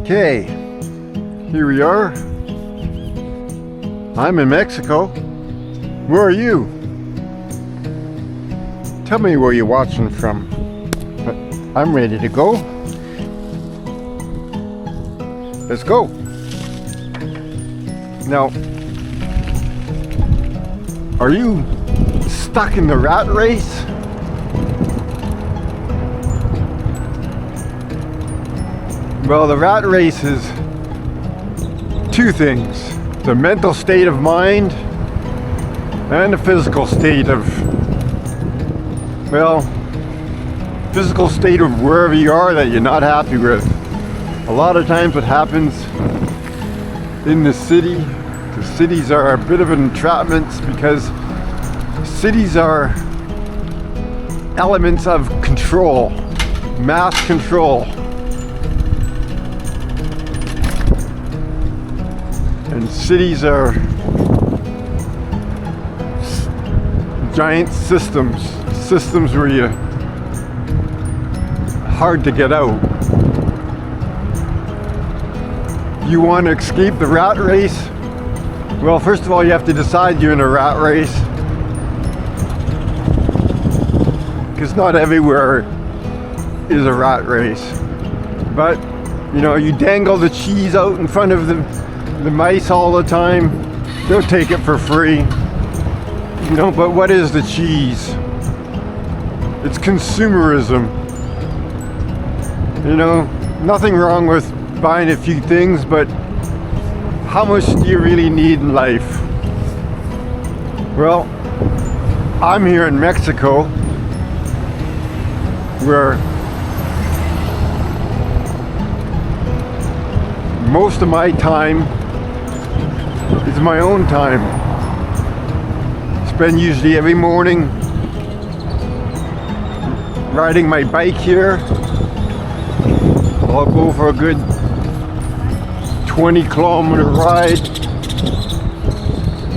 Okay, here we are. I'm in Mexico. Where are you? Tell me where you're watching from. But I'm ready to go. Let's go. Now, are you stuck in the rat race? Well, the rat race is two things: the mental state of mind and the physical state of, well, physical state of wherever you are that you're not happy with. A lot of times what happens in the cities are a bit of entrapments, because cities are elements of control, mass control. And cities are giant systems where you hard to get out. You want to escape the rat race? Well, first of all, you have to decide you're in a rat race, because not everywhere is a rat race. But you know, you dangle the cheese out in front of the mice all the time, they'll take it for free. You know, but what is the cheese? It's consumerism. You know, nothing wrong with buying a few things, but how much do you really need in life? Well, I'm here in Mexico, where most of my time is my own time. Spend usually every morning riding my bike here. I'll go for a good 20-kilometer ride.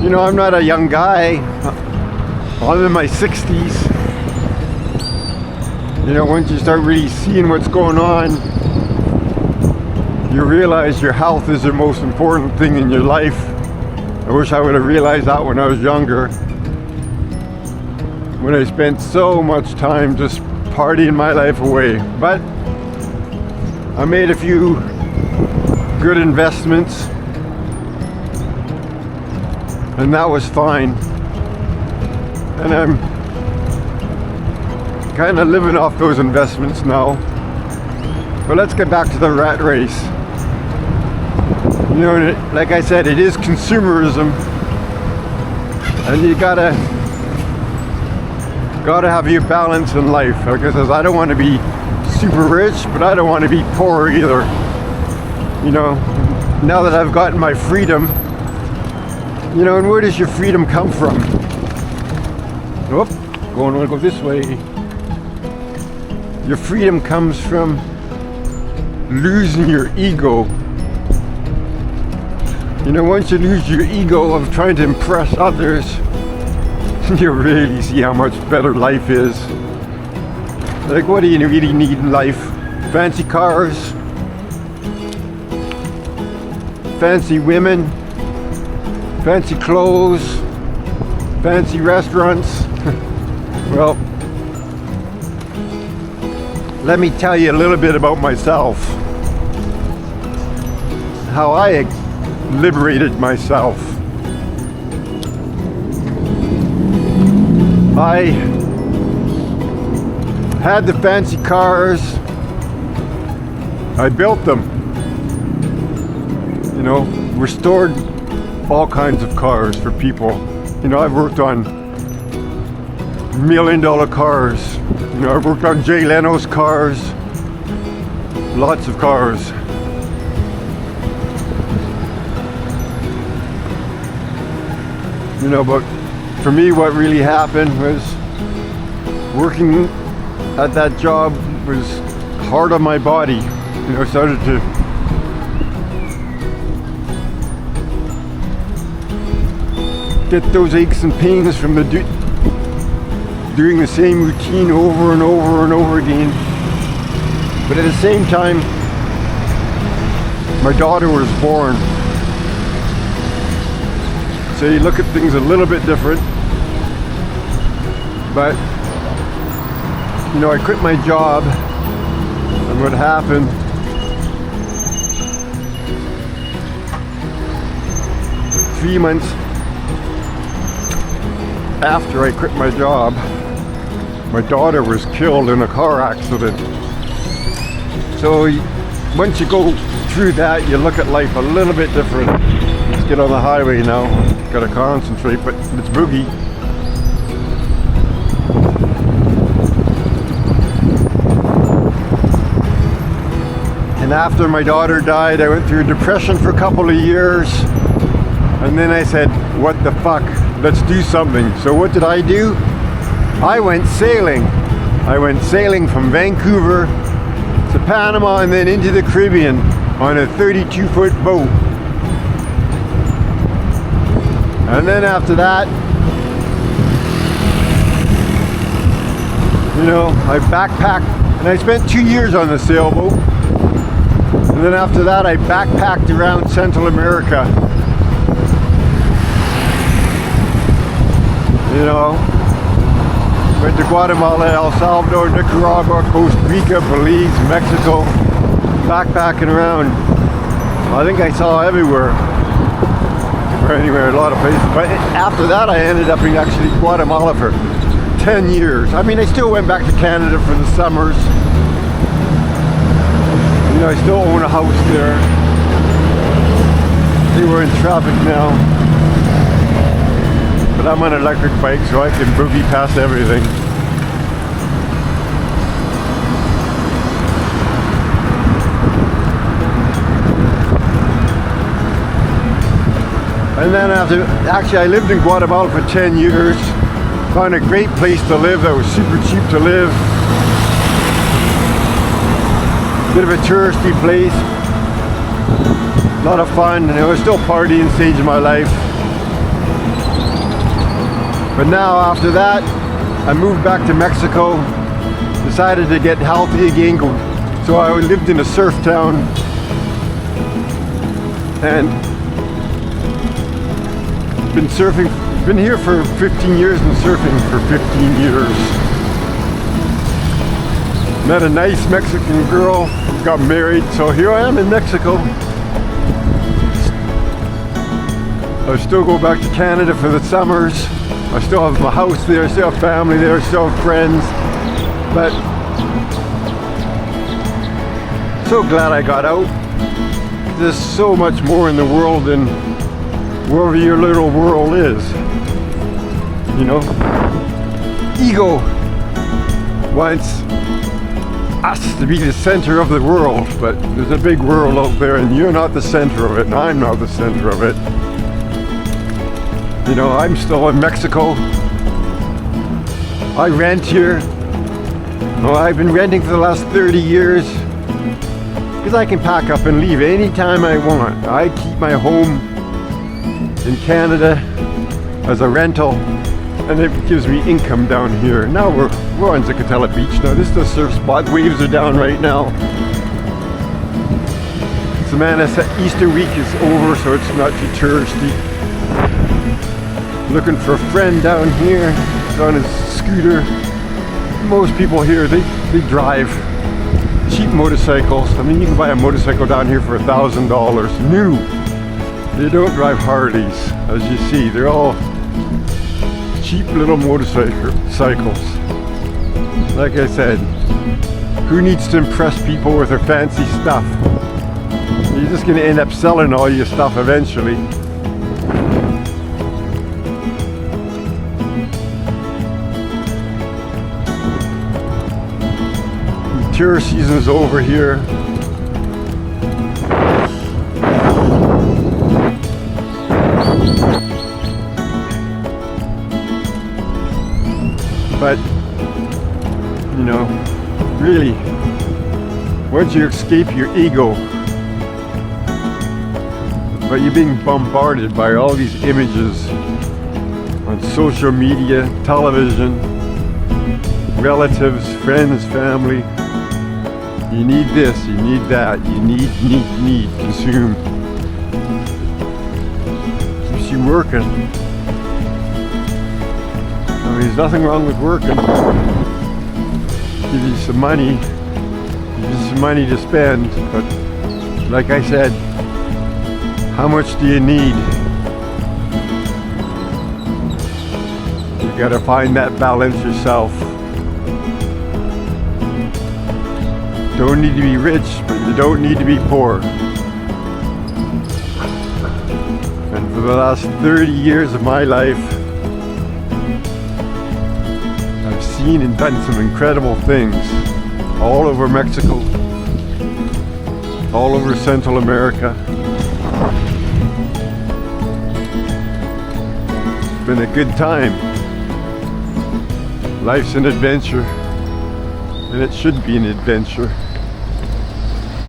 You know, I'm not a young guy. I'm in my 60s. You know, once you start really seeing what's going on, you realize your health is the most important thing in your life. I wish I would have realized that when I was younger, when I spent so much time just partying my life away. But I made a few good investments, and that was fine. And I'm kind of living off those investments now. But let's get back to the rat race. You know, like I said, it is consumerism, and you gotta have your balance in life. Like I says, I don't want to be super rich, but I don't want to be poor either. You know, now that I've gotten my freedom, you know, and where does your freedom come from? Oh, want to go this way. Your freedom comes from losing your ego. You know, once you lose your ego of trying to impress others, you really see how much better life is. Like, what do you really need in life? Fancy cars? Fancy women? Fancy clothes? Fancy restaurants? Well, let me tell you a little bit about myself. How I liberated myself. I had the fancy cars. I built them. You know, restored all kinds of cars for people. You know, I've worked on $1 million cars. You know, I've worked on Jay Leno's cars. Lots of cars. You know, but for me, what really happened was working at that job was hard on my body. You know, I started to get those aches and pains from the doing the same routine over and over and over again. But at the same time, my daughter was born. So you look at things a little bit different. But, you know, I quit my job, and what happened, three months after I quit my job, my daughter was killed in a car accident. So once you go through that, you look at life a little bit different. Let's get on the highway now. Gotta concentrate, but it's boogie. And after my daughter died, I went through depression for a couple of years. And then I said, what the fuck? Let's do something. So what did I do? I went sailing. I went sailing from Vancouver to Panama and then into the Caribbean on a 32-foot boat. And then after that, you know, I backpacked, and I spent 2 years on the sailboat. And then after that, I backpacked around Central America. You know, went to Guatemala, El Salvador, Nicaragua, Costa Rica, Belize, Mexico, backpacking around. I think I saw everywhere, or anywhere, a lot of places. But after that, I ended up in actually Guatemala for 10 years. I mean, I still went back to Canada for the summers. You know, I still own a house there. They were in traffic now. But I'm on an electric bike, so I can boogie past everything. And then actually I lived in Guatemala for 10 years. Found a great place to live that was super cheap to live. Bit of a touristy place. A lot of fun, and it was still partying stage of my life. But now after that, I moved back to Mexico, decided to get healthy again. So I lived in a surf town, and been surfing, been here for 15 years and surfing for 15 years. Met a nice Mexican girl, got married, so here I am in Mexico. I still go back to Canada for the summers. I still have my house there, I still have family there, I still have friends. But so glad I got out. There's so much more in the world than wherever your little world is. You know? Ego wants us to be the center of the world, but there's a big world out there and you're not the center of it, and I'm not the center of it. You know, I'm still in Mexico. I rent here. Well, I've been renting for the last 30 years because I can pack up and leave anytime I want. I keep my home in Canada as a rental, and it gives me income down here. Now we're on Zacatela Beach. Now this is the surf spot. Waves are down right now. Savannah, Easter week is over, so it's not too touristy. Looking for a friend down here. He's on his scooter. Most people here, they drive cheap motorcycles. I mean, you can buy a motorcycle down here for $1,000 new. They don't drive Harleys, as you see. They're all cheap little motorcycles. Like I said, who needs to impress people with their fancy stuff? You're just going to end up selling all your stuff eventually. Tourist season is over here. But, you know, really, once you escape your ego, but you're being bombarded by all these images on social media, television, relatives, friends, family. You need this, you need that, you need, consume. Keeps you working. I mean, there's nothing wrong with working. Give you some money, give you some money to spend, but like I said, how much do you need? You gotta find that balance yourself. Don't need to be rich, but you don't need to be poor. And for the last 30 years of my life, I've seen and done some incredible things all over Mexico, all over Central America. It's been a good time. Life's an adventure, and it should be an adventure.